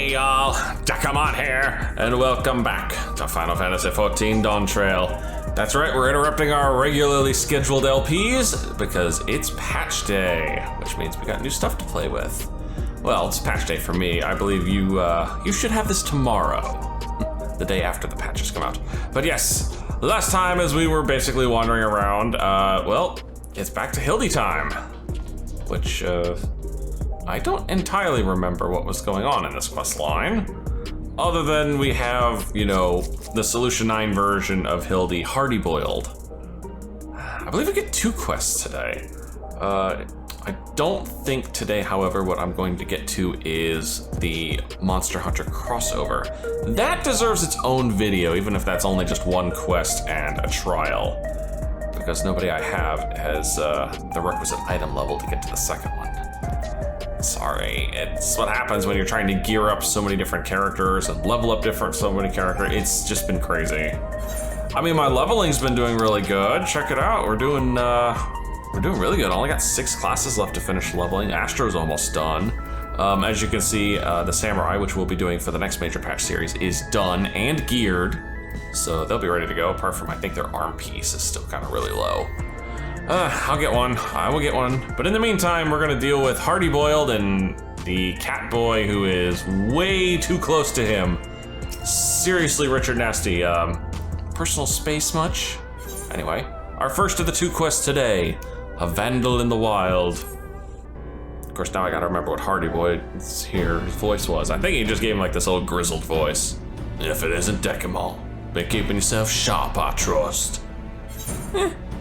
Hey y'all, Dekumon here, and welcome back to Final Fantasy XIV Dawntrail. That's right, we're interrupting our regularly scheduled LPs because it's patch day, which means we got new stuff to play with. Well, it's patch day for me. I believe you should have this tomorrow, the day after the patches come out. But yes, last time as we were basically wandering around, well, it's back to Hildy time, which, I don't entirely remember what was going on in this quest line, other than we have, you know, the Solution 9 version of Hildy Hardy Boiled. I believe we get 2 quests today. I don't think today, however, what I'm going to get to is the Monster Hunter crossover. That deserves its own video, even if that's only just 1 quest and a trial, because nobody I have has the requisite item level to get to the second one. Sorry, it's what happens when you're trying to gear up so many different characters and level up so many characters. It's just been crazy. I mean, my leveling's been doing really good. Check it out, we're doing really good. I only got 6 classes left to finish leveling. Astro's almost done. As you can see, the Samurai, which we'll be doing for the next major patch series, is done and geared. So they'll be ready to go, apart from I think their arm piece is still kind of really low. I'll get one. I will get one. But in the meantime, we're gonna deal with Hardy Boiled and the cat boy who is way too close to him. Seriously, Richard Nasty. Personal space much? Anyway, our first of the 2 quests today, a Vandal in the Wild. Of course, now I gotta remember what Hardy Boy's his voice was. I think he just gave him like this old grizzled voice. If it isn't Dekumon, been keeping yourself sharp, I trust.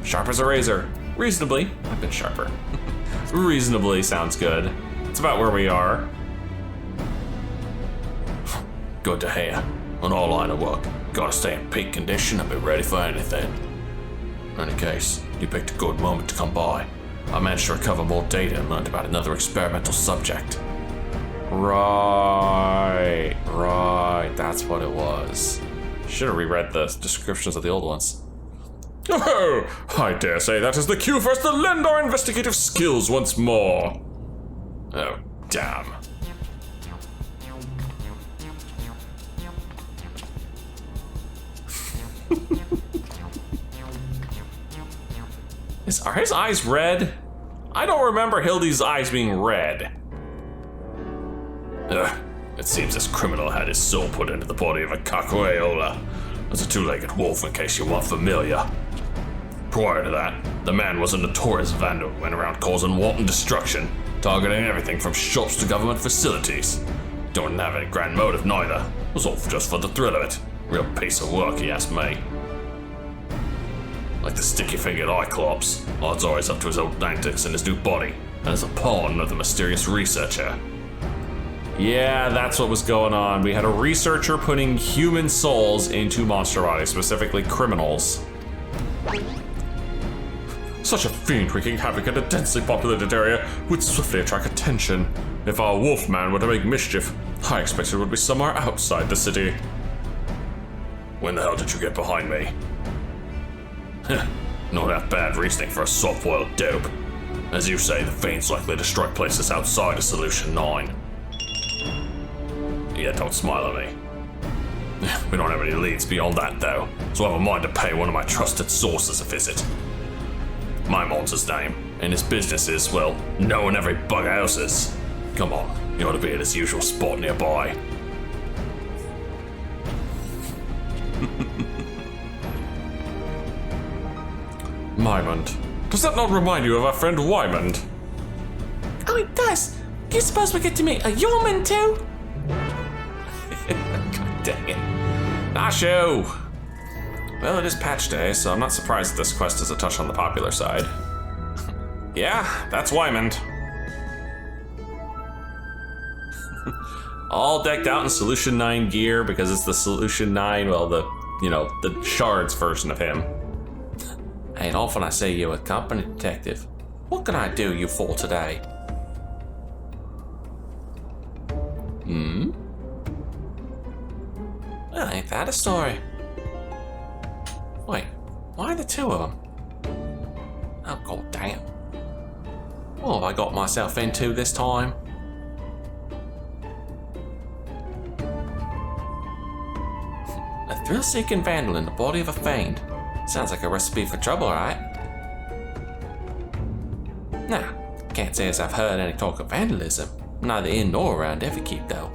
Sharp as a razor. Reasonably. I've been sharper. Reasonably sounds good. It's about where we are. Good to hear. On all line of work, gotta stay in peak condition and be ready for anything. In any case, you picked a good moment to come by. I managed to recover more data and learned about another experimental subject. Right, that's what it was. Should have reread the descriptions of the old ones. Oh, I dare say that is the cue for us to lend our investigative skills once more. Oh, damn. Are his eyes red? I don't remember Hildy's eyes being red. It seems this criminal had his soul put into the body of a cacueola. That's a 2-legged wolf, in case you weren't familiar. Prior to that, the man was a notorious vandal who went around causing wanton destruction, targeting everything from shops to government facilities. Don't have any grand motive neither. Was all just for the thrill of it. Real piece of work, he asked me. Like the sticky-fingered Cyclops, odds are he's up to his old antics in his new body, and is a pawn of the mysterious researcher. Yeah, that's what was going on. We had a researcher putting human souls into monster bodies, specifically criminals. Such a fiend wreaking havoc in a densely populated area would swiftly attract attention. If our wolfman were to make mischief, I expected it would be somewhere outside the city. When the hell did you get behind me? Not that bad reasoning for a soft-boiled dope. As you say, the fiend's likely to strike places outside of Solution 9. Yeah, don't smile at me. We don't have any leads beyond that, though, so I have a mind to pay one of my trusted sources a visit. Maimon's his name, and his business is, well, knowing every bug else's. Come on, you ought to be at his usual spot nearby. Maimond. Does that not remind you of our friend Wymond? Oh, it does. Do you suppose we get to meet a human too? God dang it. Nasho! Well, it is patch day, so I'm not surprised that this quest is a touch on the popular side. Yeah, that's Wymond. All decked out in Solution 9 gear because it's the Solution 9, well, the shards version of him. Ain't often I see you a company detective. What can I do you for today? Well, ain't that a story? Wait, why the 2 of them? Oh, god damn. What have I got myself into this time? A thrill-seeking vandal in the body of a fiend. Sounds like a recipe for trouble, right? Nah, can't say as I've heard any talk of vandalism. Neither in nor around Everkeep, though.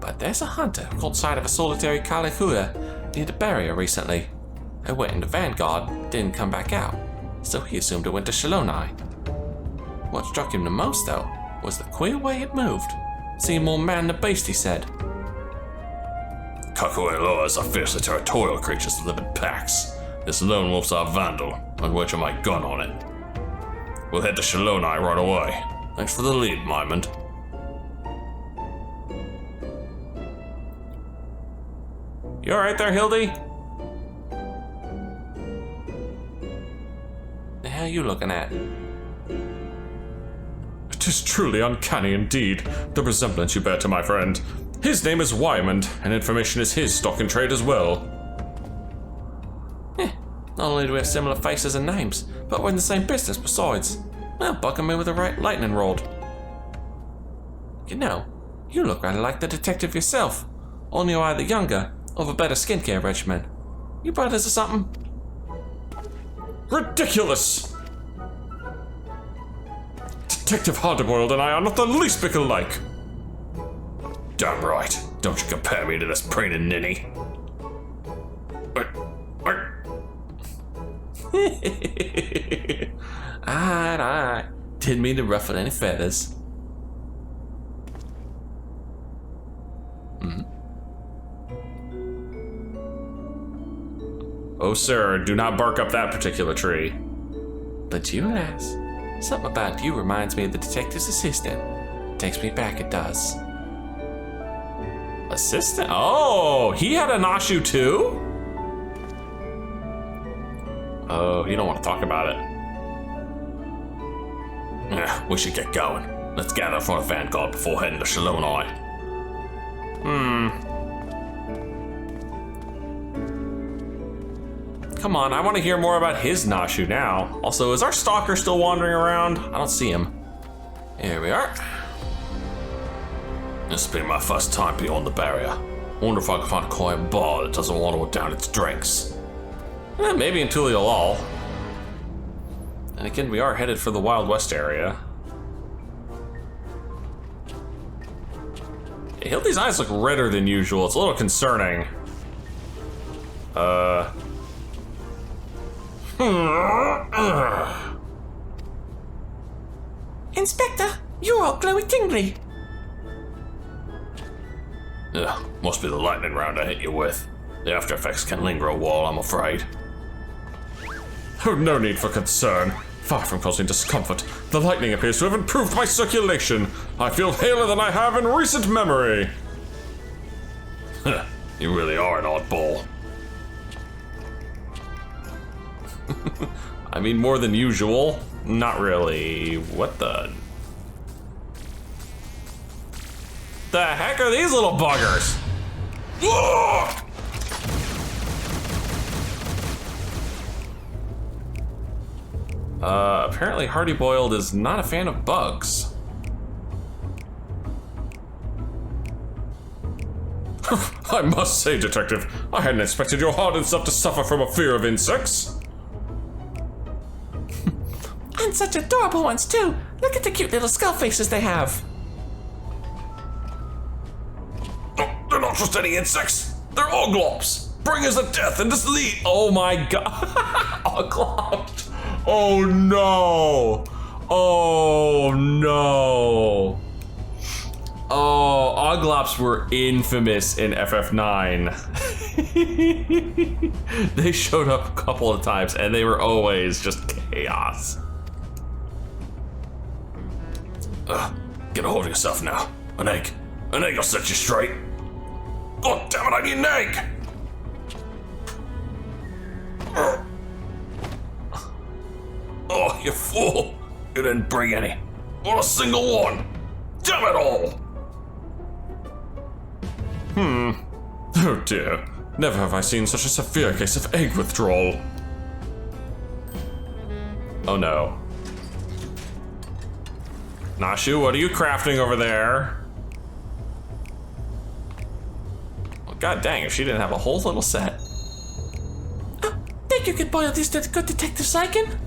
But there's a hunter caught sight of a solitary Kalikuya near the barrier recently. I went into Vanguard, didn't come back out, so he assumed it went to Shalonai. What struck him the most, though, was the queer way it moved. Seemed more man than beast, he said. Kakui lures are fiercely territorial creatures that live in packs. This lone wolf's our Vandal. I'd wager my gun on it. We'll head to Shalonai right away. Thanks for the lead, Mymond. You alright there, Hildy? The hell you looking at? It is truly uncanny indeed, the resemblance you bear to my friend. His name is Wymond, and information is his stock in trade as well. Not only do we have similar faces and names, but we're in the same business besides. Well, buck me with the right lightning rod. You know, you look rather like the detective yourself, only you're either younger or of a better skincare regimen. You brothers or something? Ridiculous! Detective Hardboiled and I are not the least bit alike. Damn right. Don't you compare me to this preening ninny. Alright. Didn't mean to ruffle any feathers. Oh, sir, do not bark up that particular tree. But you lass, something about you reminds me of the detective's assistant. Takes me back, it does. Assistant? Oh, he had a Nashu too? Oh, you don't want to talk about it. Yeah, we should get going. Let's gather for a Vanguard before heading to Shalonai. Come on, I want to hear more about his Nashu now. Also, is our stalker still wandering around? I don't see him. Here we are. This will be my first time beyond the barrier. Wonder if I can find a quiet bar that doesn't water down its drinks. Maybe in Tulialal. And again, we are headed for the Wild West area. Hildy's eyes look redder than usual. It's a little concerning. Inspector, you're all glowy tingly. Must be the lightning round I hit you with. The after effects can linger a while, I'm afraid. Oh, no need for concern. Far from causing discomfort, the lightning appears to have improved my circulation. I feel paler than I have in recent memory. You really are an oddball. I mean, more than usual. Not really. What the heck are these little buggers? Apparently Hardy Boiled is not a fan of bugs. I must say, Detective, I hadn't expected your hardened self to suffer from a fear of insects. And such adorable ones, too. Look at the cute little skull faces they have. Oh, they're not just any insects. They're oglops. Bringers of death and sleep. Oh my god. Oglops. Oh no. Oh no. Oh, Oglops were infamous in FF9. They showed up a couple of times and they were always just chaos. Get a hold of yourself now. An egg will set you straight. God damn it, I need an egg! Oh, you fool! You didn't bring any. Not a single one. Damn it all! Oh dear. Never have I seen such a severe case of egg withdrawal. Oh no. Nashu, what are you crafting over there? God dang, if she didn't have a whole little set. Think you could boil this to good Detective Soken?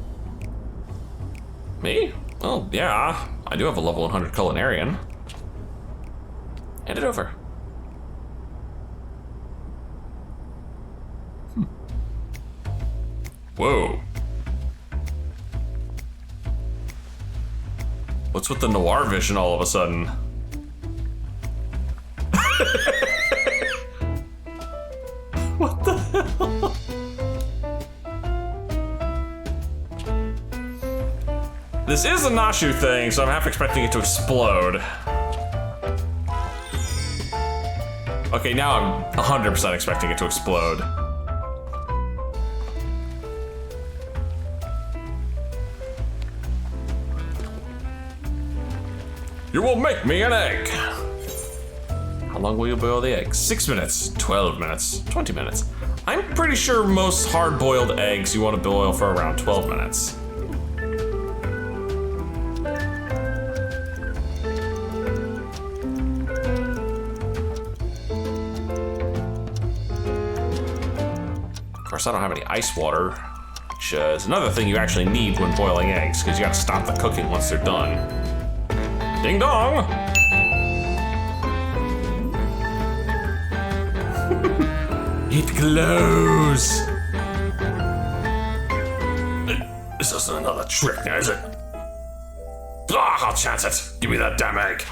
Me? Well, yeah. I do have a level 100 culinarian. Hand it over. Whoa. What's with the noir vision all of a sudden? What the hell? This is a Nashu thing, so I'm half expecting it to explode. Okay, now I'm 100% expecting it to explode. You will make me an egg. How long will you boil the egg? 6 minutes, 12 minutes, 20 minutes. I'm pretty sure most hard-boiled eggs you want to boil for around 12 minutes. Of course, I don't have any ice water, which is another thing you actually need when boiling eggs, because you gotta stop the cooking once they're done. Ding dong! It glows! This isn't another trick now, is it? Ah, I'll chance it! Give me that damn egg!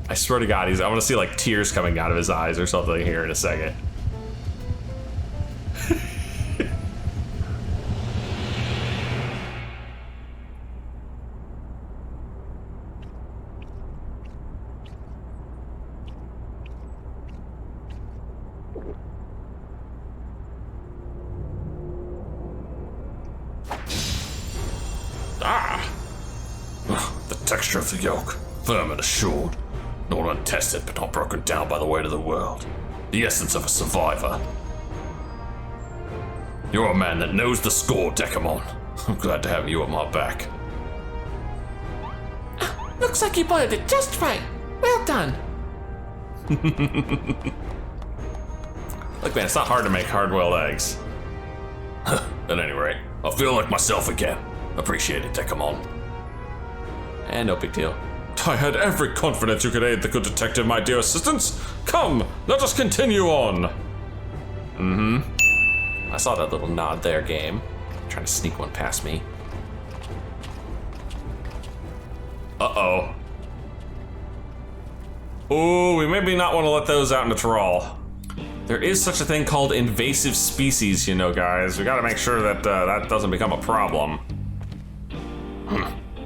I swear to God, I want to see like tears coming out of his eyes or something here in a second. The texture of the yolk, firm and assured. Not untested, but not broken down by the weight of the world. The essence of a survivor. You're a man that knows the score, Dekumon. I'm glad to have you at my back. Looks like you boiled it just right. Well done. Look, man, it's not hard to make hard-boiled eggs. At any rate, I feel like myself again. Appreciate it, Dekumon. And no big deal. I had every confidence you could aid the good detective, my dear assistants. Come, let us continue on. I saw that little nod there, game. Trying to sneak one past me. Uh-oh. Ooh, we maybe not want to let those out in the trawl. There is such a thing called invasive species, you know, guys. We gotta make sure that that doesn't become a problem.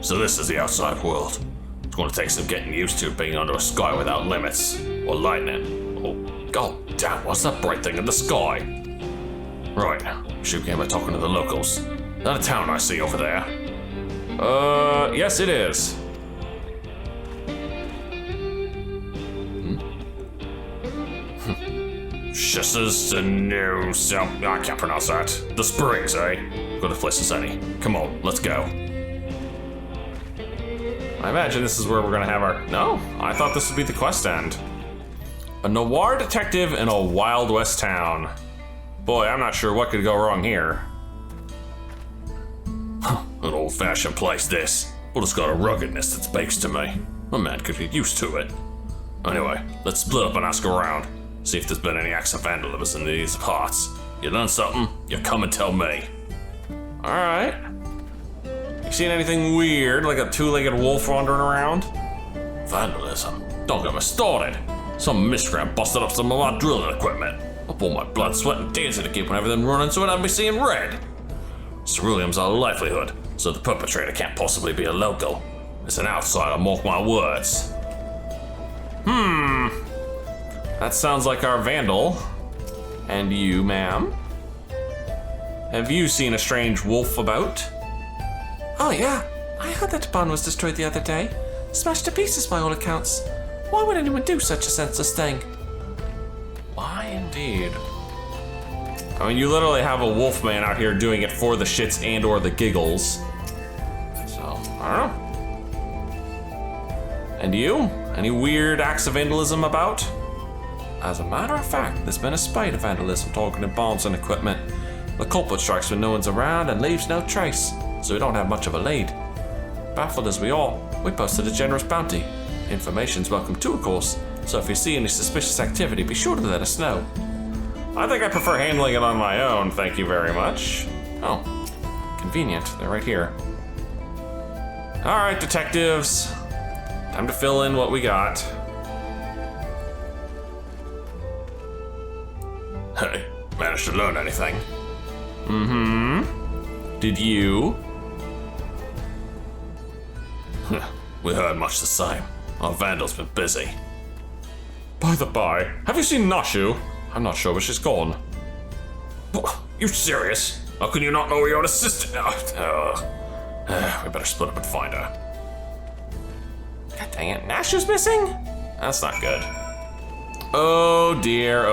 So this is the outside world. It's gonna take some getting used to being under a sky without limits. Or lightning. Oh, god damn, what's that bright thing in the sky? Right, shoot game talking to the locals. Is that a town I see over there? Yes it is. Shusses and no self. I can't pronounce that. The Springs, eh? Good a place as any. Come on, let's go. I imagine this is where we're gonna have our. No, I thought this would be the quest end. A noir detective in a Wild West town. Boy, I'm not sure what could go wrong here. An old-fashioned place, this. But it's got a ruggedness that speaks to me. A man could get used to it. Anyway, let's split up and ask around. See if there's been any acts of vandalism in these parts. You learn something, you come and tell me. Alright. You seen anything weird, like a two-legged wolf wandering around? Vandalism? Don't get me started. Some miscreant busted up some of my drilling equipment. I pulled my blood, sweat, and tears into keeping everything running so it had me seeing red. Ceruleum's our livelihood, so the perpetrator can't possibly be a local. It's an outsider, mark my words. That sounds like our Vandal. And you, ma'am? Have you seen a strange wolf about? Oh yeah, I heard that barn was destroyed the other day. Smashed to pieces by all accounts. Why would anyone do such a senseless thing? Why indeed? I mean, you literally have a wolf man out here doing it for the shits and or the giggles. I don't know. And you? Any weird acts of vandalism about? As a matter of fact, there's been a spate of vandalism targeting bombs and equipment. The culprit strikes when no one's around and leaves no trace, so we don't have much of a lead. Baffled as we are, we posted a generous bounty. Information's welcome too, of course, so if you see any suspicious activity, be sure to let us know. I think I prefer handling it on my own, thank you very much. Oh, convenient. They're right here. All right, detectives. Time to fill in what we got. Hey, managed to learn anything? Mm-hmm. Did you? We heard much the same. Our Vandal's been busy. By the by, have you seen Nashu? I'm not sure, but she's gone. You serious? How can you not know your own assistant? We better split up and find her. God dang it, Nashu's missing? That's not good. Oh dear,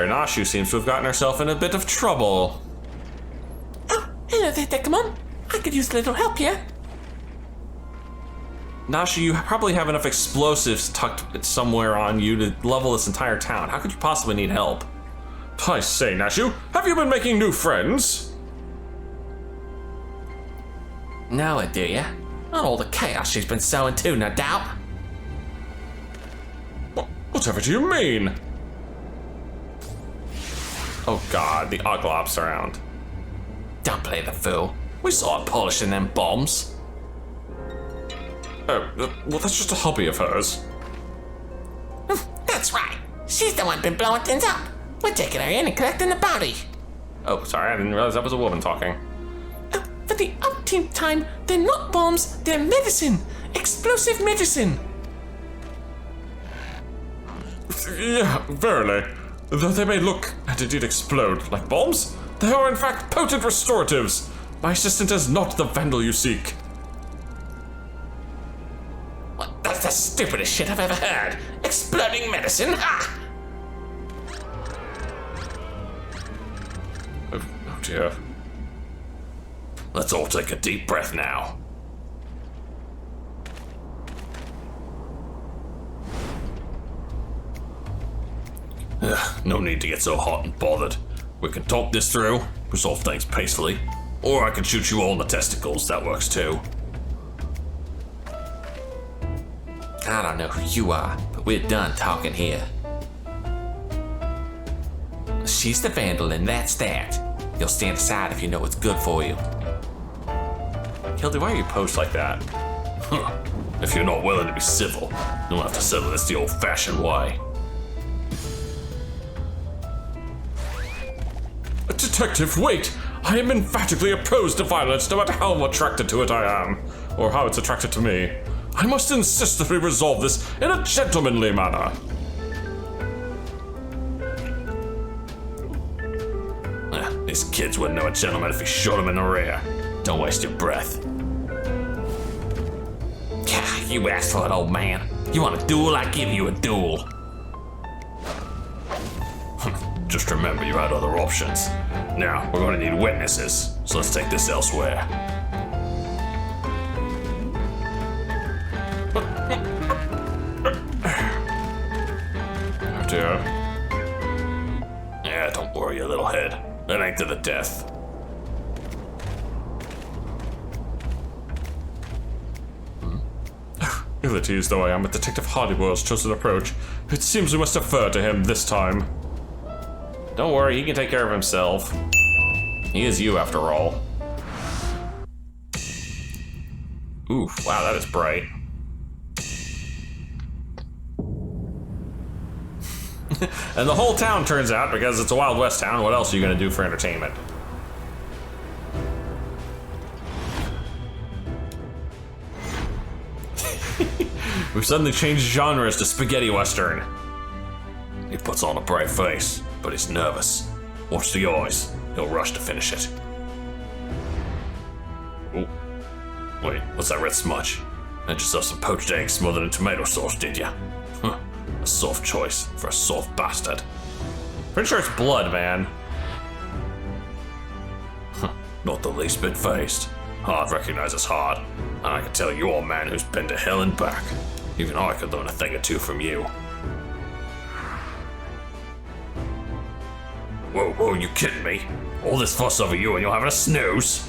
Nashu seems to have gotten herself in a bit of trouble. Oh, hello there, Dekumon. I could use a little help here. Nashu, you probably have enough explosives tucked somewhere on you to level this entire town. How could you possibly need help? I say, Nashu, have you been making new friends? No, do ya? Not all the chaos she's been sowing too, no doubt. Whatever do you mean? Oh god, the Oglops around. Don't play the fool. We saw her polishing them bombs. Oh, well, that's just a hobby of hers. That's right. She's the one been blowing things up. We're taking her in and collecting the bounty. Oh, sorry, I didn't realize that was a woman talking. For the umpteenth time, they're not bombs, they're medicine. Explosive medicine. Yeah, verily. Though they may look and indeed explode like bombs, they are in fact potent restoratives. My assistant is not the Vandal you seek. What? That's the stupidest shit I've ever heard. Exploding medicine? Ha! Oh dear. Let's all take a deep breath now. No need to get so hot and bothered. We can talk this through, resolve things peacefully, or I can shoot you all in the testicles, that works too. I don't know who you are, but we're done talking here. She's the Vandal, and that's that. You'll stand aside if you know what's good for you. Hildy, why are you posed like that? If you're not willing to be civil, you'll have to settle this the old-fashioned way. Detective, wait! I am emphatically opposed to violence, no matter how attracted to it I am, or how it's attracted to me. I must insist that we resolve this in a gentlemanly manner. These kids wouldn't know a gentleman if he shot him in the rear. Don't waste your breath. You asked for it, old man. You want a duel? I give you a duel. Just remember you had other options. Now, we're going to need witnesses, so let's take this elsewhere. Oh dear. Yeah, don't worry, you little head. That ain't to the death. Ill-at-ease though I am with Detective Hardywell's chosen approach, it seems we must defer to him this time. Don't worry, he can take care of himself. He is you, after all. Oof, wow, that is bright. And the whole town turns out, because it's a Wild West town, what else are you gonna do for entertainment? We've suddenly changed genres to spaghetti western. He puts on a bright face, but he's nervous. Watch the eyes. He'll rush to finish it. Oh. Wait, what's that red smudge? Had yourself some poached eggs smothered in tomato sauce, did ya? Huh. A soft choice for a soft bastard. Pretty sure it's blood, man. Not the least bit phased. Hard recognizes hard, and I can tell you're a man who's been to hell and back. Even I could learn a thing or two from you. Whoa, you kidding me? All this fuss over you and you're having a snooze?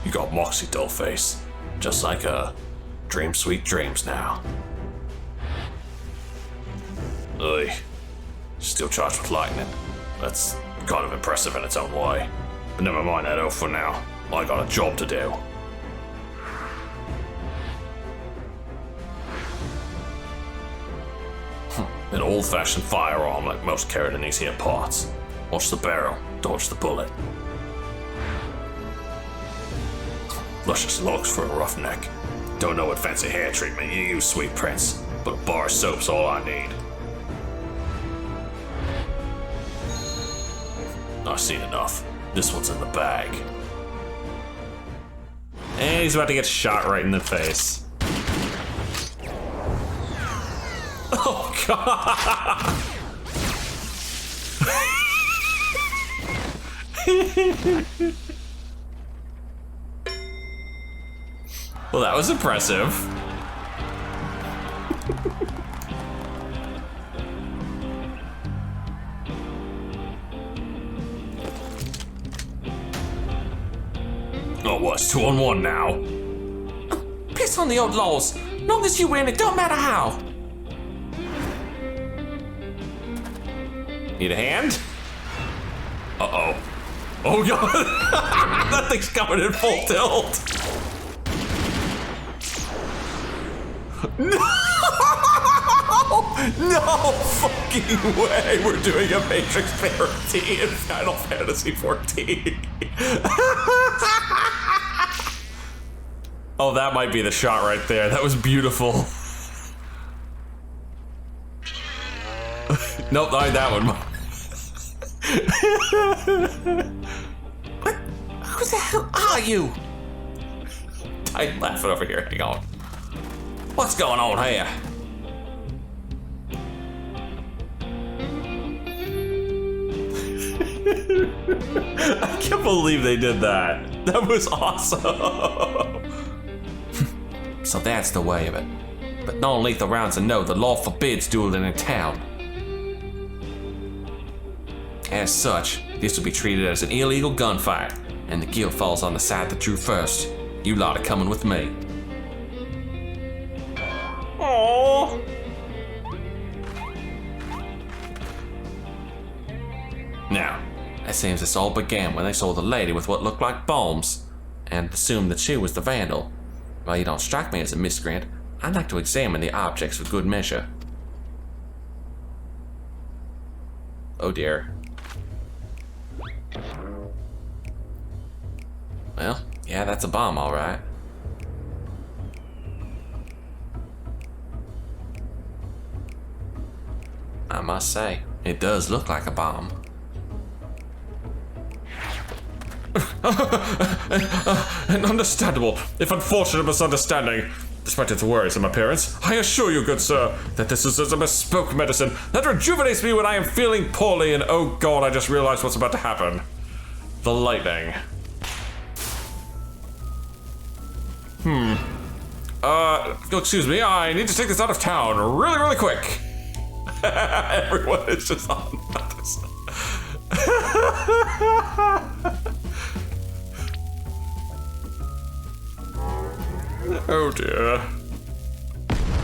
You got moxie, dollface. Just like dream sweet dreams now. Ugh. Still charged with lightning. That's kind of impressive in its own way. But never mind that for now. I got a job to do. An old-fashioned firearm like most carried in these here parts. Watch the barrel, dodge the bullet. Luscious looks for a roughneck. Don't know what fancy hair treatment you use, sweet prince, but a bar of soap's all I need. I've seen enough. This one's in the bag. And he's about to get shot right in the face. Oh, God! Well, that was impressive. Oh, what? It's 2-on-1 now. Piss on the old laws. Long as you win, it don't matter how. Need a hand? Uh-oh. Oh, God! That thing's coming in full tilt. No! No fucking way! We're doing a Matrix parody in Final Fantasy XIV. Oh, that might be the shot right there. That was beautiful. Nope, not that one. What? Who the hell are you? I'm laughing over here. Hang on. What's going on here? I can't believe they did that. That was awesome. So that's the way of it. But non-lethal rounds are no, the law forbids dueling in town. As such, this will be treated as an illegal gunfight, and the guilt falls on the side that drew first. You lot are coming with me. Aww. Now, it seems this all began when they saw the lady with what looked like bombs, and assumed that she was the Vandal. While you don't strike me as a miscreant, I'd like to examine the objects for good measure. Oh dear. Well, yeah, that's a bomb, all right. I must say, it does look like a bomb. An understandable, if unfortunate misunderstanding. Despite its worrisome appearance, I assure you, good sir, that this is a bespoke medicine that rejuvenates me when I am feeling poorly, and oh God, I just realized what's about to happen. The lightning. Excuse me, I need to take this out of town really, really quick. Everyone is just on this. Oh dear.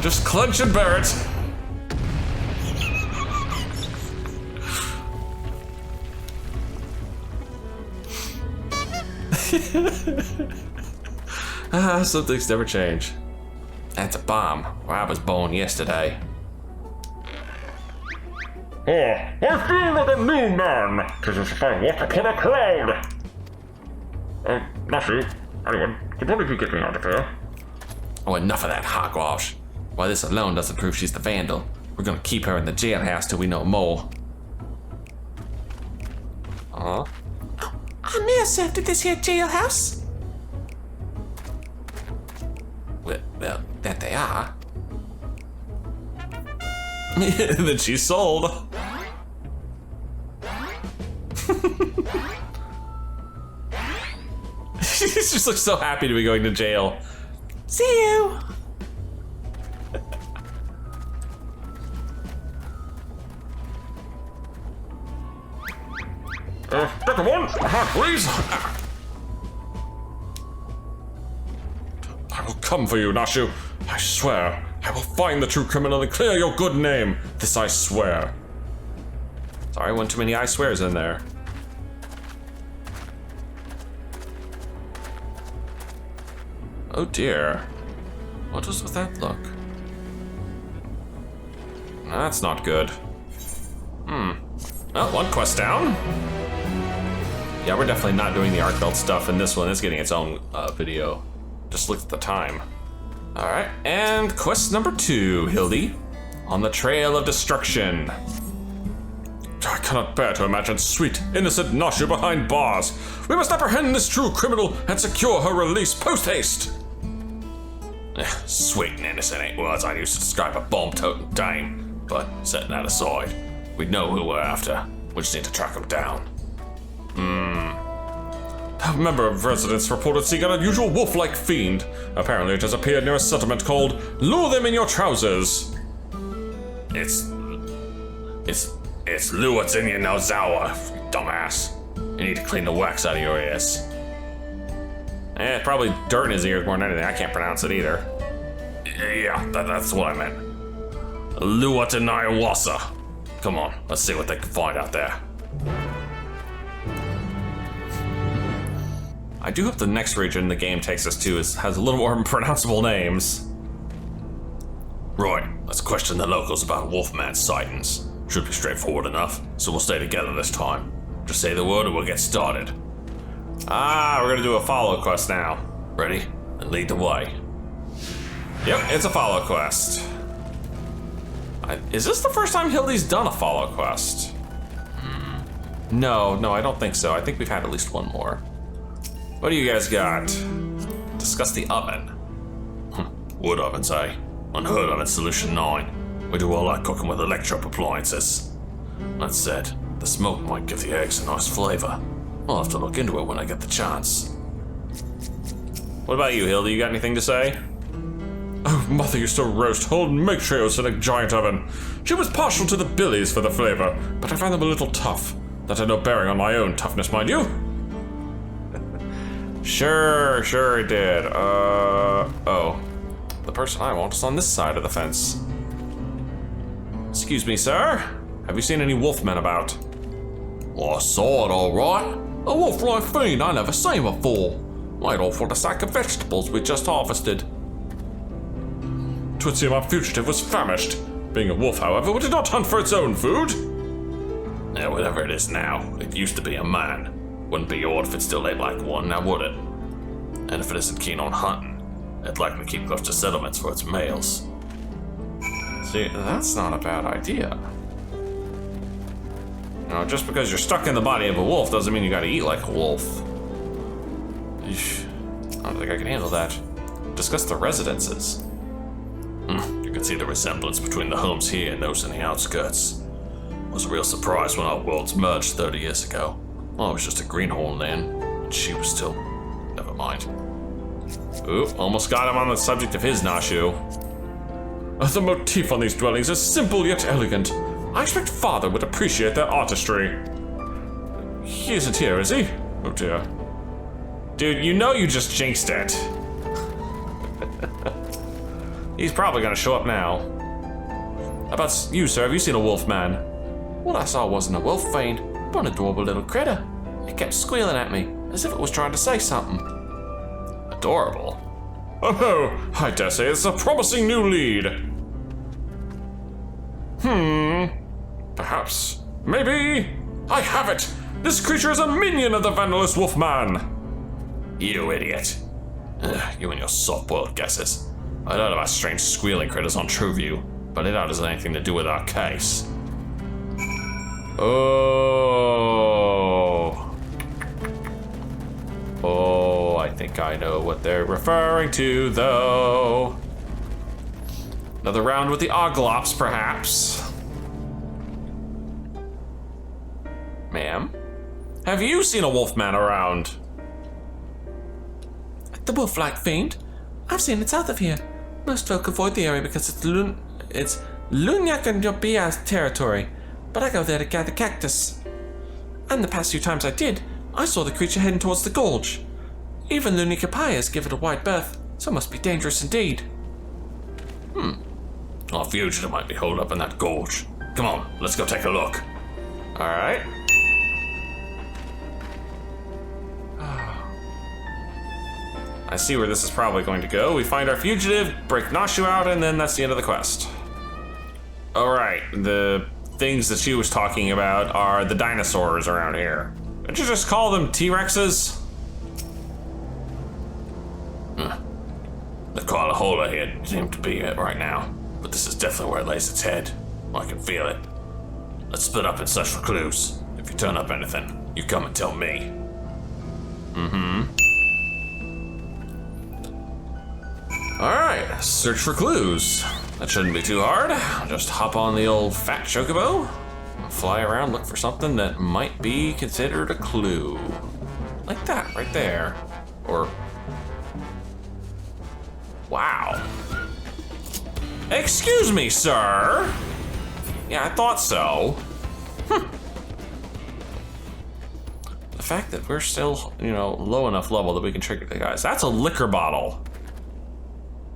Just clench and bear it. Some things never change. That's a bomb, where I was born yesterday. Oh, I feel like a new man. 'Tis as if I walk upon a cloud. Lassie, anyone, could one of you get me out of here? Oh, enough of that hogwash. Why, this alone doesn't prove she's the Vandal. We're gonna keep her in the jailhouse till we know more. Huh? I'm near served at this here jailhouse. Well, that they are. Then she's sold. just looks so happy to be going to jail. See you. Dekumon, please. I will come for you, Nashu. I swear, I will find the true criminal and clear your good name. This I swear. Sorry, one too many I swears in there. Oh dear. What was with that look? That's not good. Well, one quest down. Yeah, we're definitely not doing the arc belt stuff, and this one is getting its own video. Just look at the time. All right, and quest number 2, Hildy. On the Trail of Destruction. I cannot bear to imagine sweet, innocent Nashu behind bars. We must apprehend this true criminal and secure her release post-haste. Sweet and innocent ain't words I used to describe a bomb-toting dame, but setting that aside, we know who we're after. We just need to track him down. A member of residents reported seeing an unusual wolf-like fiend. Apparently it has appeared near a settlement called Lure Them in Your Trousers. It's Luwat's in your Nozawa, you dumbass. You need to clean the wax out of your ears. Probably dirt in his ears more than anything. I can't pronounce it either. Yeah, that's what I meant. Luwat and Iwasa. Come on, let's see what they can find out there. I do hope the next region the game takes us to has a little more unpronounceable names. Right, let's question the locals about Wolfman's sightings. Should be straightforward enough, so we'll stay together this time. Just say the word and we'll get started. We're gonna do a follow quest now. Ready? And lead the way. Yep, it's a follow quest. Is this the first time Hildy's done a follow quest? No, I don't think so. I think we've had at least one more. What do you guys got? Discuss the oven. Wood ovens, eh? Unheard of in Solution 9. We do all our cooking with electric appliances. That said, the smoke might give the eggs a nice flavor. I'll have to look into it when I get the chance. What about you, Hildy? You got anything to say? Oh, Mother used to roast whole milk trails in a giant oven. She was partial to the billies for the flavor, but I found them a little tough. That had no bearing on my own toughness, mind you. Sure it did. Oh. The person I want is on this side of the fence. Excuse me, sir. Have you seen any wolfmen about? Well, I saw it all right. A wolf-like fiend I never seen before. Made off with a sack of vegetables we just harvested. Twould seem our fugitive was famished. Being a wolf, however, it did not hunt for its own food. Yeah, whatever it is now, it used to be a man. Wouldn't be odd if it still ate like one, now would it? And if it isn't keen on hunting, it'd likely keep close to settlements for its males. See, that's not a bad idea. You know, just because you're stuck in the body of a wolf doesn't mean you gotta eat like a wolf. Eesh, I don't think I can handle that. Discuss the residences. You can see the resemblance between the homes here and those in the outskirts. It was a real surprise when our worlds merged 30 years ago. I was just a greenhorn then, and she was still... Never mind. Oop, almost got him on the subject of his Nashu. The motif on these dwellings is simple yet elegant. I expect Father would appreciate their artistry. He isn't here, is he? Oh dear. Dude, you know you just jinxed it. He's probably gonna show up now. How about you, sir? Have you seen a wolf man? What I saw wasn't a wolf fiend, but an adorable little critter. It kept squealing at me, as if it was trying to say something. Adorable? Oh, I dare say it's a promising new lead. Perhaps. Maybe. I have it! This creature is a minion of the Vandalist Wolfman! You idiot. You and your soft-boiled guesses. I heard about strange squealing critters on TrueView, but it has anything to do with our case. Oh, I think I know what they're referring to, though. Another round with the Oglops, perhaps. Ma'am? Have you seen a wolfman around? The wolf-like fiend? I've seen it south of here. Most folk avoid the area because it's Lunyakanyopia's territory, but I go there to gather cactus. And the past few times I did, I saw the creature heading towards the gorge. Even Lunyapapias give it a wide berth, so it must be dangerous indeed. Our fugitive might be holed up in that gorge. Come on, let's go take a look. Alright. I see where this is probably going to go. We find our fugitive, break Nashu out, and then that's the end of the quest. Alright, the things that she was talking about are the dinosaurs around here. Don't you just call them T-Rexes? The Kalahola here seem to be it right now, but this is definitely where it lays its head. I can feel it. Let's split up and search for clues. If you turn up anything, you come and tell me. Alright, search for clues. That shouldn't be too hard. Just hop on the old fat chocobo, fly around, look for something that might be considered a clue. Like that, right there. Or... wow. Excuse me, sir! Yeah, I thought so. The fact that we're still, low enough level that we can trigger the guys. That's a liquor bottle.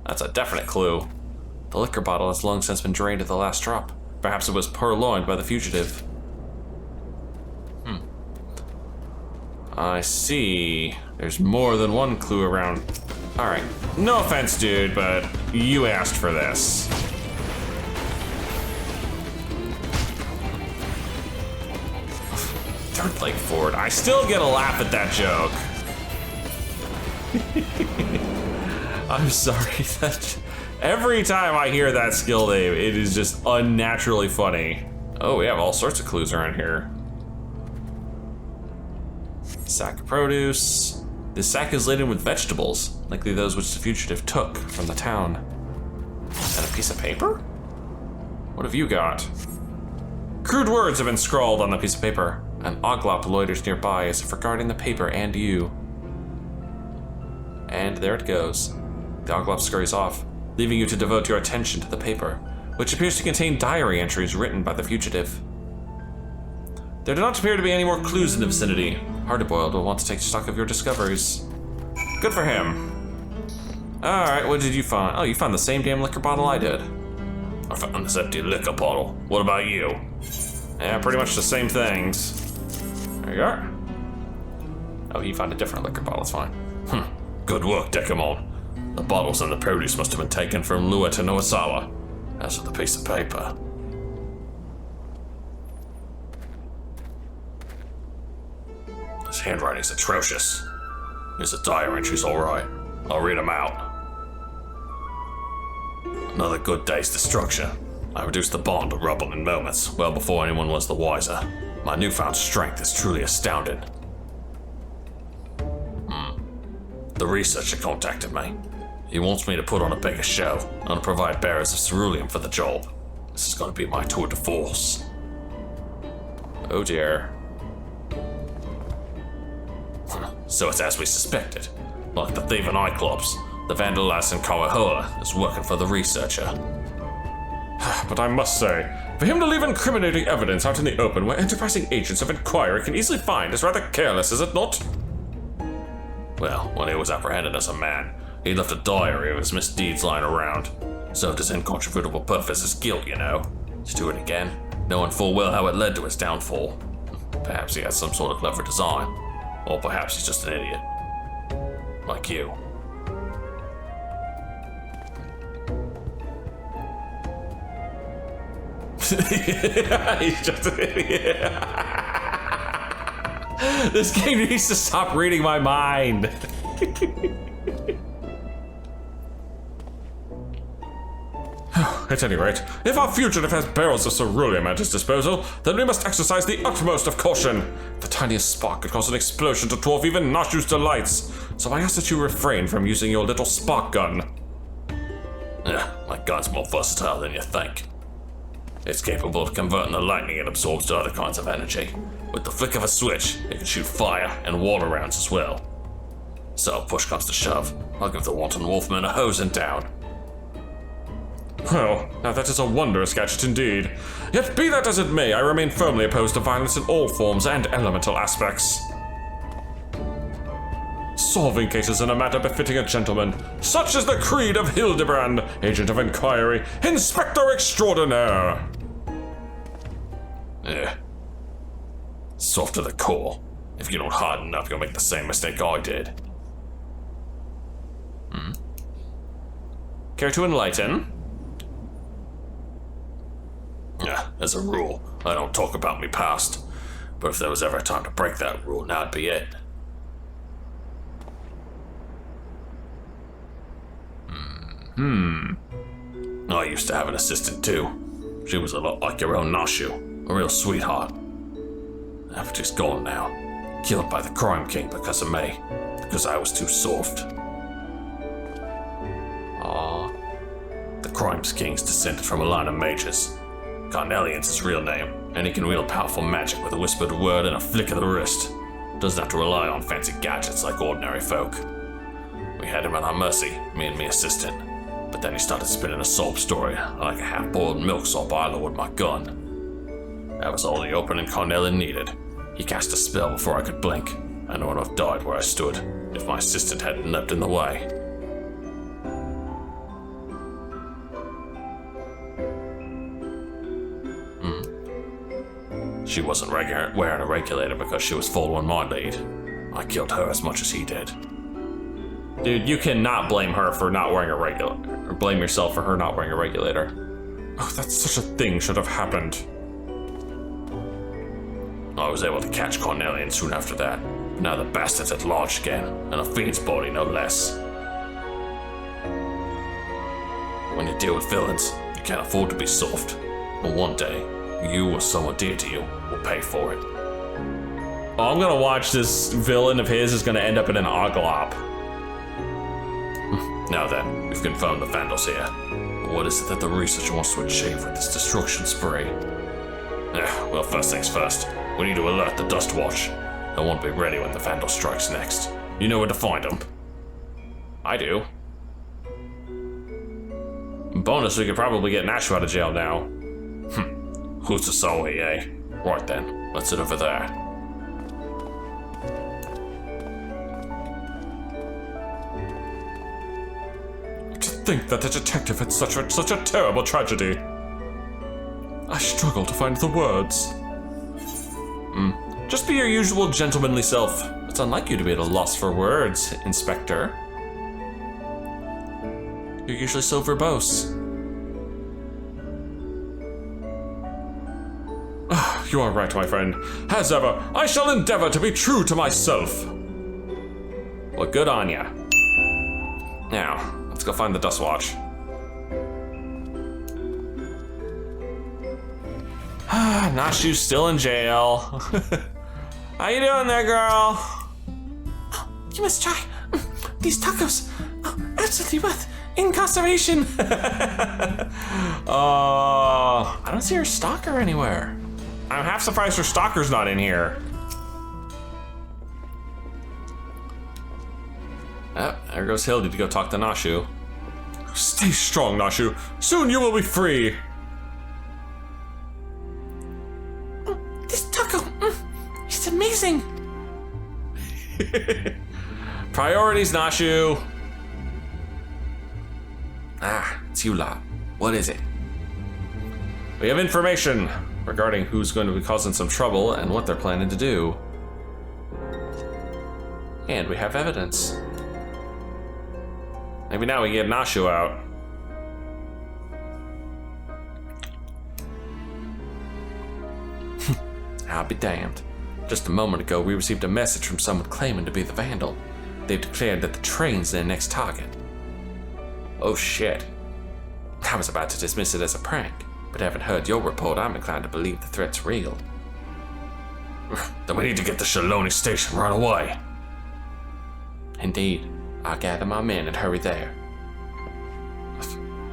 That's a definite clue. The liquor bottle has long since been drained at the last drop. Perhaps it was purloined by the fugitive. I see. There's more than one clue around. Alright, no offense, dude, but you asked for this. Third leg forward. I still get a laugh at that joke. I'm sorry, that every time I hear that skill name, it is just unnaturally funny. Oh, we have all sorts of clues around here. Sack of produce. This sack is laden with vegetables, likely those which the fugitive took from the town. And a piece of paper? What have you got? Crude words have been scrawled on the piece of paper. An oglop loiters nearby as if regarding the paper and you. And there it goes. The oglop scurries off, leaving you to devote your attention to the paper, which appears to contain diary entries written by the fugitive. There do not appear to be any more clues in the vicinity. Hardboiled will want to take stock of your discoveries. Good for him. Alright, what did you find? Oh, you found the same damn liquor bottle I did. I found this empty liquor bottle. What about you? Yeah, pretty much the same things. There you are. Oh, he found a different liquor bottle, it's fine. Good work, Dekumon. The bottles and the produce must have been taken from Lua to Noasawa. As for the piece of paper. His handwriting's atrocious. His diary entry's alright. I'll read them out. Another good day's destruction. I reduced the bond to rubble in moments, well before anyone was the wiser. My newfound strength is truly astounding. The researcher contacted me. He wants me to put on a bigger show and provide bearers of ceruleum for the job. This is going to be my tour de force. Oh dear. So it's as we suspected. Like the thieving Cyclops, the Vandal and Kawahoa is working for the researcher. But I must say, for him to leave incriminating evidence out in the open where enterprising agents of inquiry can easily find is rather careless, is it not? Well, when he was apprehended as a man, he left a diary of his misdeeds lying around. Served his incontrovertible purpose as guilt, To do it again, knowing full well how it led to his downfall. Perhaps he has some sort of clever design. Or perhaps he's just an idiot. Like you. He's just an idiot. This game needs to stop reading my mind. At any rate, if our fugitive has barrels of ceruleum at his disposal, then we must exercise the utmost of caution. The tiniest spark could cause an explosion to dwarf even Nashu's delights, so I ask that you refrain from using your little spark gun. My gun's more versatile than you think. It's capable of converting the lightning it absorbs to other kinds of energy. With the flick of a switch, it can shoot fire and water rounds as well. So if push comes to shove, I'll give the wanton wolfman a hosing down. Well, now that is a wondrous gadget indeed. Yet be that as it may, I remain firmly opposed to violence in all forms and elemental aspects. Solving cases in a manner befitting a gentleman, such is the creed of Hildibrand, agent of inquiry, inspector extraordinaire. Soft to the core. If you don't harden up, you'll make the same mistake I did. Care to enlighten? As a rule, I don't talk about me past. But if there was ever a time to break that rule, now'd be it. I used to have an assistant too. She was a lot like your own Nashu, a real sweetheart. But she's gone now. Killed by the crime king because of me. Because I was too soft. The crime king's descended from a line of mages. Carnelian's his real name, and he can wield powerful magic with a whispered word and a flick of the wrist. Doesn't have to rely on fancy gadgets like ordinary folk. We had him at our mercy, me and me assistant. But then he started spinning a soap story, like a half-boiled milksop I lowered my gun. That was all the opening Carnelian needed. He cast a spell before I could blink. I know enough died where I stood, if my assistant hadn't leapt in the way. She wasn't wearing a regulator because she was following my lead. I killed her as much as he did. Dude, you cannot blame her for not wearing a regulator. Or blame yourself for her not wearing a regulator. Oh, that such a thing should have happened. I was able to catch Carnelian soon after that. Now the bastard's at large again, and a fiend's body no less. When you deal with villains, you can't afford to be soft. But one day, you or someone dear to you will pay for it. Oh, I'm gonna watch this villain of his is gonna end up in an oglop. Now then, we've confirmed the Vandals here. But what is it that the researcher wants to achieve with this destruction spree? Well, first things first. We need to alert the Dust Watch. They'll want to be ready when the Vandal strikes next. You know where to find them. I do. Bonus, we could probably get Nashu out of jail now. Who's the Sully, eh? Right then, let's head over there. To think that the detective had such a terrible tragedy. I struggle to find the words. Just be your usual gentlemanly self. It's unlike you to be at a loss for words, Inspector. You're usually so verbose. You are right, my friend. As ever, I shall endeavor to be true to myself. Well, good on ya. Now, let's go find the Dust Watch. Nashu's still in jail. How you doing there, girl? You must try these tacos. Absolutely worth incarceration. I don't see her stalker anywhere. I'm half surprised her stalker's not in here. Oh, there goes Hildy to go talk to Nashu. Stay strong, Nashu. Soon you will be free. This taco, it's amazing. Priorities, Nashu. It's you lot. What is it? We have information regarding who's going to be causing some trouble and what they're planning to do. And we have evidence. Maybe now we get Nashu out. I'll be damned. Just a moment ago, we received a message from someone claiming to be the Vandal. They've declared that the train's their next target. Oh shit. I was about to dismiss it as a prank, but having heard your report, I'm inclined to believe the threat's real. Then we need to get to Shaloni Station right away. Indeed. I'll gather my men and hurry there.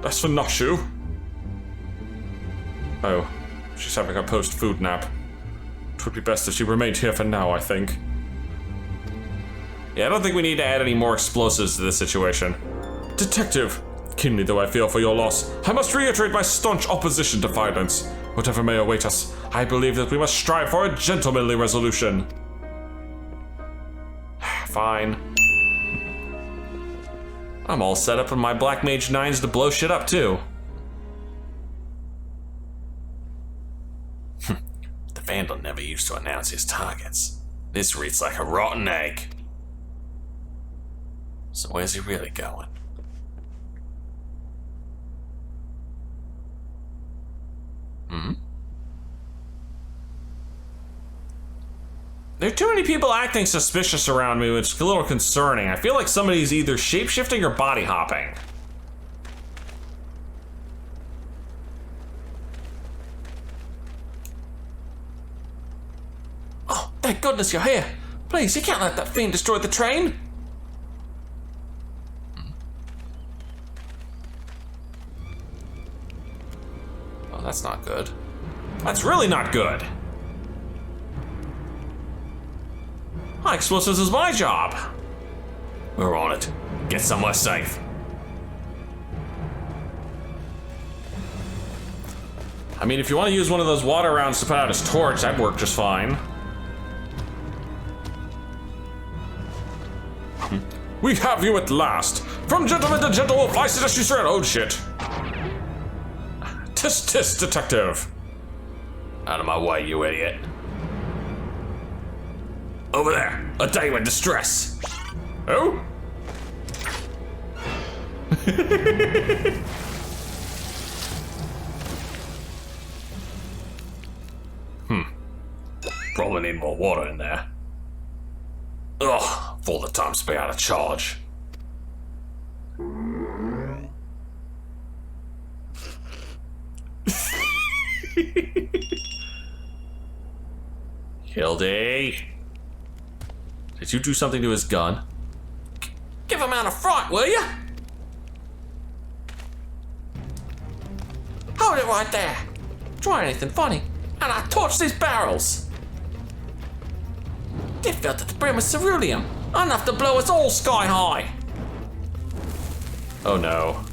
That's for Nashu. Oh, she's having a post-food nap. It would be best if she remained here for now, I think. Yeah, I don't think we need to add any more explosives to this situation. Detective, keenly though I feel for your loss, I must reiterate my staunch opposition to violence. Whatever may await us, I believe that we must strive for a gentlemanly resolution. Fine. I'm all set up with my Black Mage 9s to blow shit up too. The Vandal never used to announce his targets. This reads like a rotten egg. So where's he really going? There are too many people acting suspicious around me, which is a little concerning. I feel like somebody's either shape-shifting or body hopping. Oh, thank goodness you're here. Please, you can't let that fiend destroy the train. Oh, that's not good. That's really not good. High explosives is my job. We're on it. Get somewhere safe. I mean, if you want to use one of those water rounds to put out his torch, that'd work just fine. We have you at last! From gentleman to gentlewoman, I suggest you straight. Oh shit. Tisk, detective. Out of my way, you idiot. Over there, a dame in distress. Oh? Probably need more water in there. Ugh, for the times to be out of charge. Hildy? Did you do something to his gun? Give him out a fright, will you? Hold it right there. Try anything funny, and I torch these barrels. They filled to the brim with ceruleum, enough to blow us all sky high. Oh no.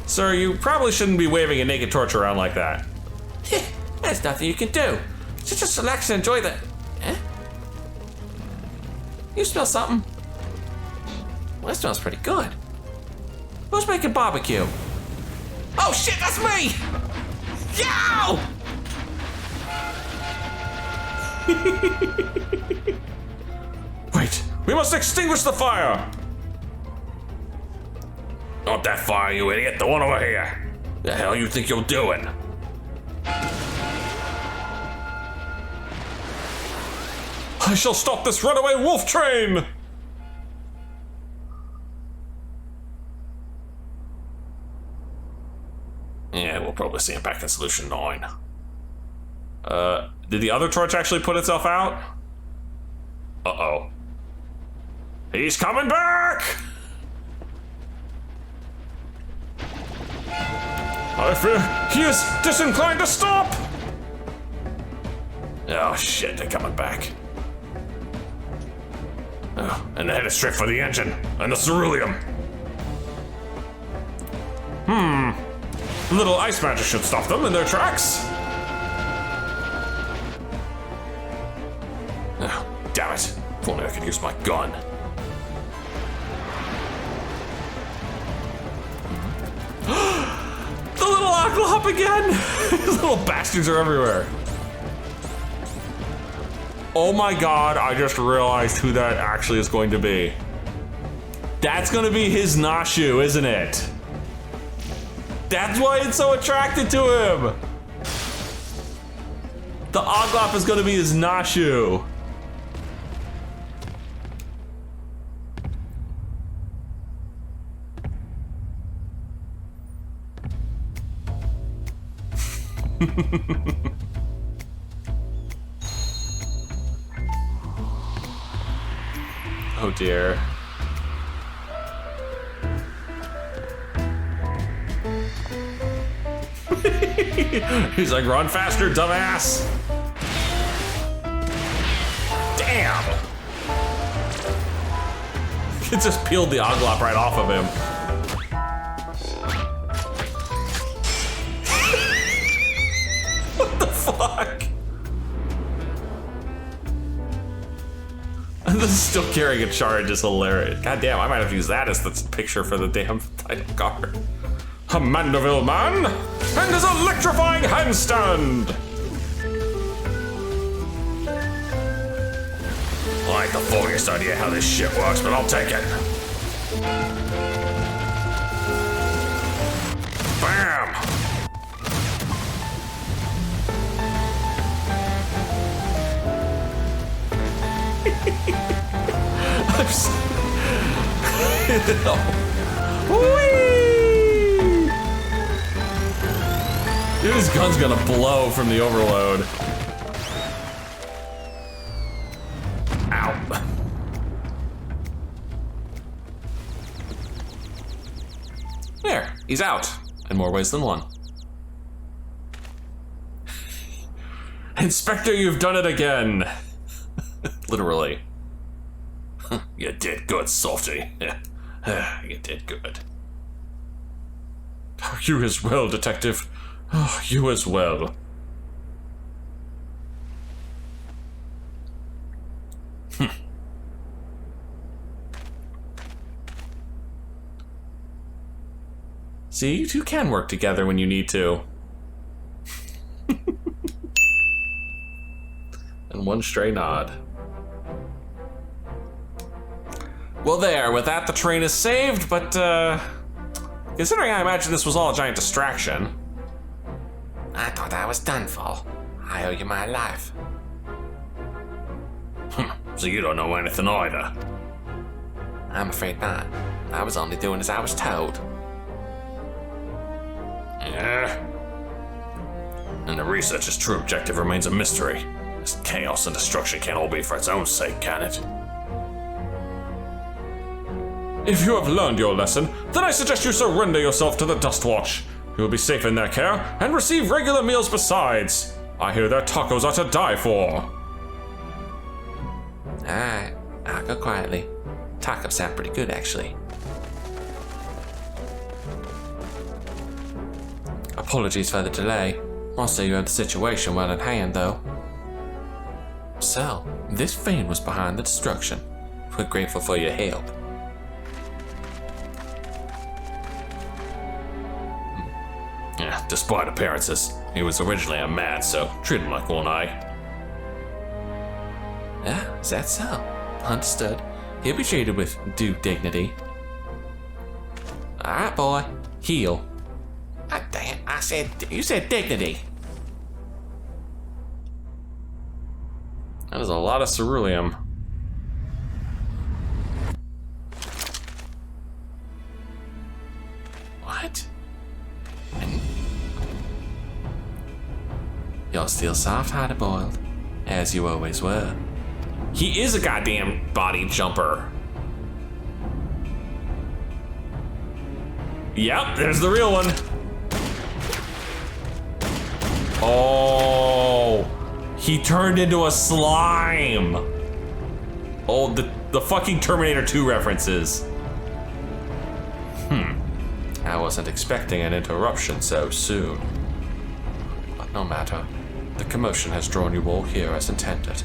Sir, you probably shouldn't be waving a naked torch around like that. There's nothing you can do. So just relax and enjoy the... Eh? You smell something? Well, that smells pretty good. Who's making barbecue? Oh shit, that's me! Yow! Wait, we must extinguish the fire! Not that fire, you idiot. The one over here. The hell you think you're doing? I shall stop this runaway wolf train! Yeah, we'll probably see him back in Solution 9. Did the other torch actually put itself out? Uh-oh. He's coming back! I fear he is disinclined to stop! Oh shit, they're coming back. Oh, and they're headed straight for the engine and the ceruleum. A little ice magic should stop them in their tracks. Oh, damn it. If only I could use my gun. The little aqua again! These little bastards are everywhere. Oh my god, I just realized who that actually is going to be. That's gonna be his Nashu, isn't it? That's why it's so attracted to him! The Oglop is gonna be his Nashu. Oh dear. He's like, run faster, dumbass! Damn! It just peeled the oglop right off of him. What the fuck? And this is still carrying a charge is hilarious. God damn, I might have to use that as the picture for the damn title card. A Mandeville man and his electrifying handstand. I ain't the foggiest idea how this shit works, but I'll take it. Bam! I'm so... Whee! Dude, his gun's gonna blow from the overload. Ow. There, he's out. In more ways than one. Inspector, you've done it again. Literally. You did good, Softy. You did good. You as well, Detective. Oh, you as well. See, you two can work together when you need to. And one stray nod. Well there, with that the train is saved, but considering I imagine this was all a giant distraction. I thought I was done for. I owe you my life. So you don't know anything either. I'm afraid not. I was only doing as I was told. Yeah. And the researcher's true objective remains a mystery. This chaos and destruction can't all be for its own sake, can it? If you have learned your lesson, then I suggest you surrender yourself to the Dustwatch. You will be safe in their care and receive regular meals besides. I hear their tacos are to die for. Alright, I'll go quietly. Tacos sound pretty good, actually. Apologies for the delay. Also, you have the situation well in hand, though. So, this fiend was behind the destruction. We're grateful for your help. Yeah, despite appearances, he was originally a man, so treat him like one eye. Ah, is that so? Understood. He'll be treated with due dignity. Alright, boy. Heal. Ah, damn, you said dignity. That is a lot of ceruleum. What? You're still soft-hearted boiled, as you always were. He is a goddamn body jumper. Yep, there's the real one. Oh, he turned into a slime. Oh, the fucking Terminator 2 references. I wasn't expecting an interruption so soon. But no matter, the commotion has drawn you all here as intended.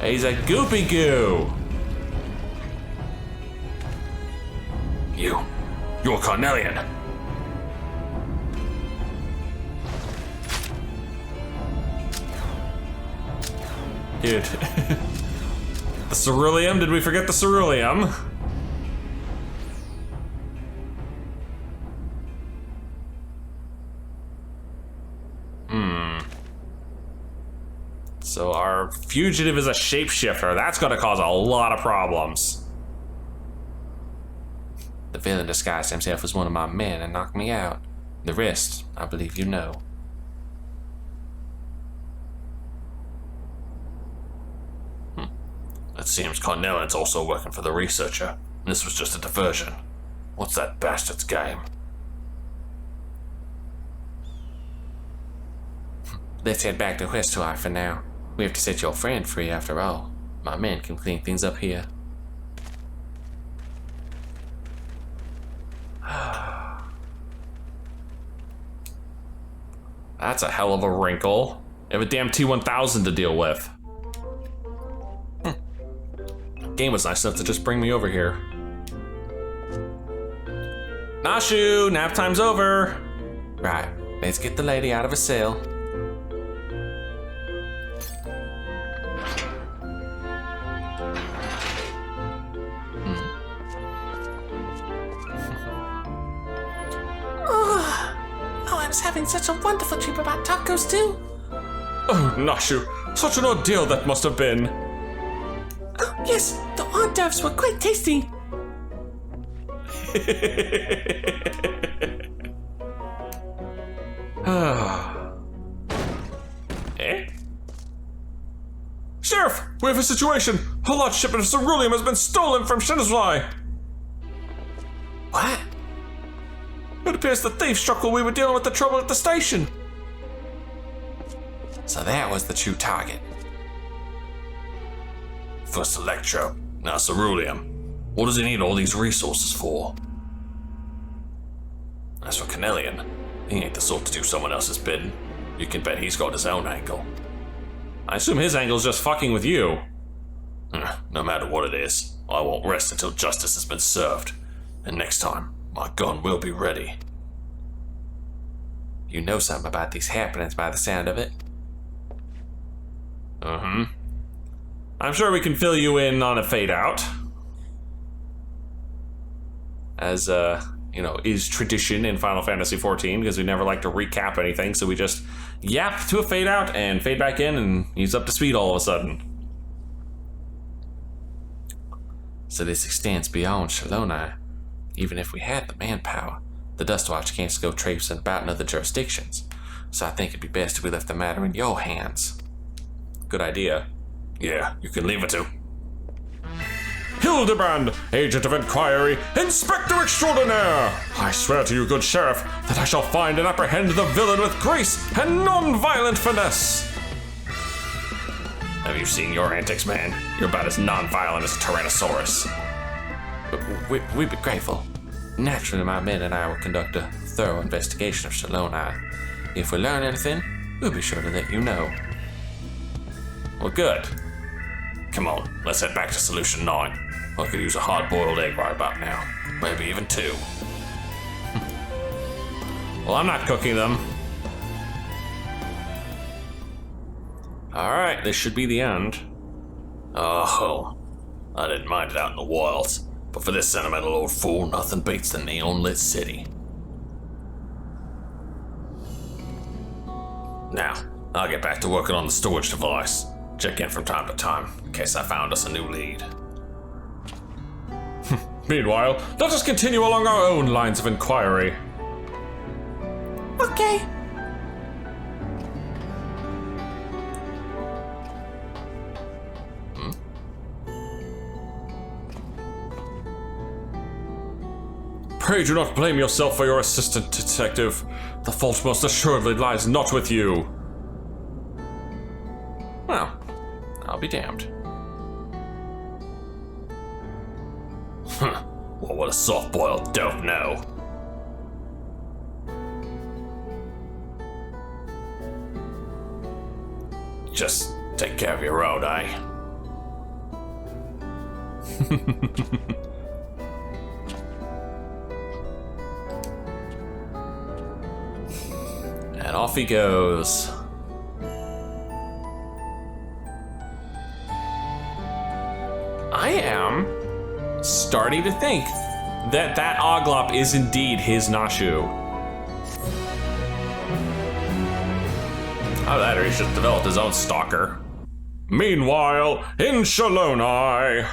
He's a goopy goo. You're Cornelian. Dude. The ceruleum, did we forget the ceruleum? So our fugitive is a shapeshifter. That's gonna cause a lot of problems. The villain disguised himself as one of my men and knocked me out. The rest, I believe you know. It seems Cornelian's also working for the researcher. This was just a diversion. What's that bastard's game? Let's head back to Westwire for now. We have to set your friend free after all. My men can clean things up here. That's a hell of a wrinkle. You have a damn T-1000 to deal with. Game was nice enough to just bring me over here. Nashu, nap time's over. Right, let's get the lady out of her cell. Oh, I was having such a wonderful dream about tacos too. Oh, Nashu, such an ordeal that must have been. Oh, yes, the hors d'oeuvres were quite tasty. Eh? Sheriff, we have a situation. A large shipment of ceruleum has been stolen from Shinzai. What? It appears the thief struck while we were dealing with the trouble at the station. So that was the true target. First Electro, now ceruleum. What does he need all these resources for? As for Cornelian, he ain't the sort to do someone else's bidding. You can bet he's got his own angle. I assume his angle's just fucking with you. No matter what it is, I won't rest until justice has been served. And next time, my gun will be ready. You know something about these happenings by the sound of it. I'm sure we can fill you in on a fade out. As, is tradition in Final Fantasy XIV, because we never like to recap anything, so we just yap to a fade out and fade back in, and he's up to speed all of a sudden. So this extends beyond Shalonai. Even if we had the manpower, the Dustwatch can't go traipsing about in other jurisdictions. So I think it'd be best if we left the matter in your hands. Good idea. Yeah, you can leave it to. Hildibrand, Agent of Inquiry, Inspector Extraordinaire! I swear to you, good sheriff, that I shall find and apprehend the villain with grace and non-violent finesse! Have you seen your antics, man? You're about as non-violent as a Tyrannosaurus. We'd be grateful. Naturally, my men and I will conduct a thorough investigation of Shalonai. If we learn anything, we'll be sure to let you know. Well, good. Come on, let's head back to Solution 9. I could use a hard-boiled egg right about now. Maybe even 2. Well, I'm not cooking them. Alright, this should be the end. Oh, I didn't mind it out in the wilds, but for this sentimental old fool, nothing beats the neon-lit city. Now, I'll get back to working on the storage device. Check in from time to time, in case I found us a new lead. Meanwhile, let us continue along our own lines of inquiry. Okay. Pray do not blame yourself for your assistant, detective. The fault most assuredly lies not with you. Well, I'll be damned. Well, what a soft-boiled dope know. Just take care of your own, eh? And off he goes. I am starting to think that that Oglop is indeed his Nashu. Either that or he's just developed his own stalker. Meanwhile, in Shalonai.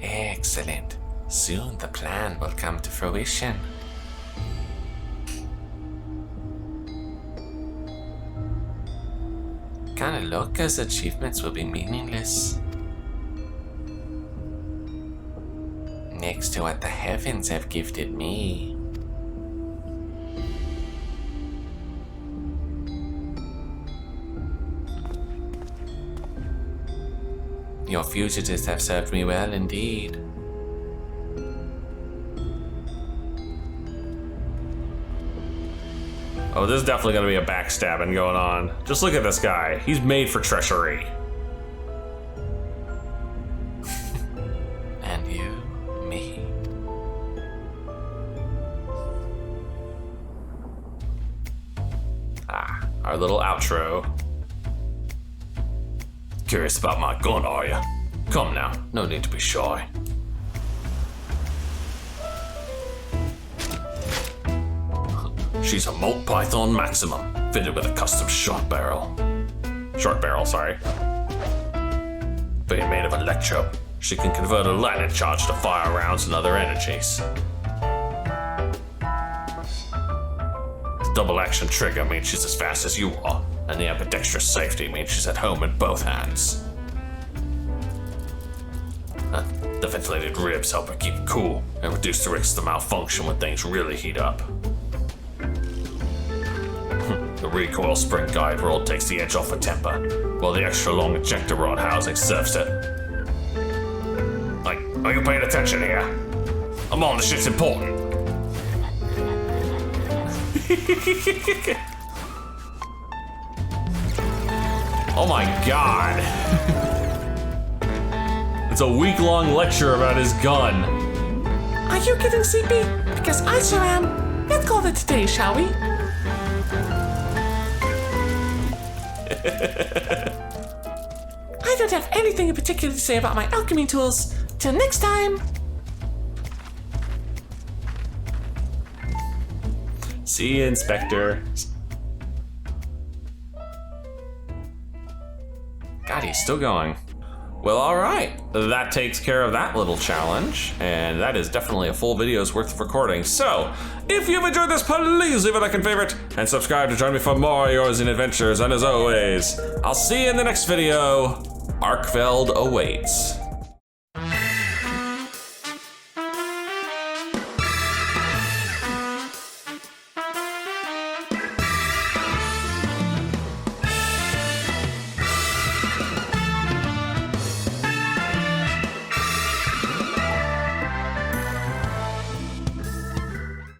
Excellent. Soon the plan will come to fruition. Kanaloka's achievements will be meaningless. next to what the heavens have gifted me. Your fugitives have served me well indeed. Oh, there's definitely gonna be a backstabbing going on. Just look at this guy. He's made for treachery. And you, me. Ah, our little outro. Curious about my gun, are you? Come now, no need to be shy. She's a Molt Python Maximum, fitted with a custom short barrel. Short barrel, sorry. Being made of electro, she can convert a lightning charge to fire rounds and other energies. The double action trigger means she's as fast as you are, and the ambidextrous safety means she's at home in both hands. The ventilated ribs help her keep cool and reduce the risk to malfunction when things really heat up. The recoil spring guide rod takes the edge off her temper, while the extra long ejector rod housing serves it. Like, are you paying attention here? I'm on, this shit's important. Oh my god. It's a week-long lecture about his gun. Are you getting sleepy? Because I sure am. Let's call it today, shall we? I don't have anything in particular to say about my alchemy tools. Till next time. See you, Inspector. God, he's still going. Well, alright. That takes care of that little challenge, and that is definitely a full video's worth of recording. So, if you've enjoyed this, please leave a like and favorite, and subscribe to join me for more Yours in Adventures, and as always, I'll see you in the next video. Arkfeld awaits.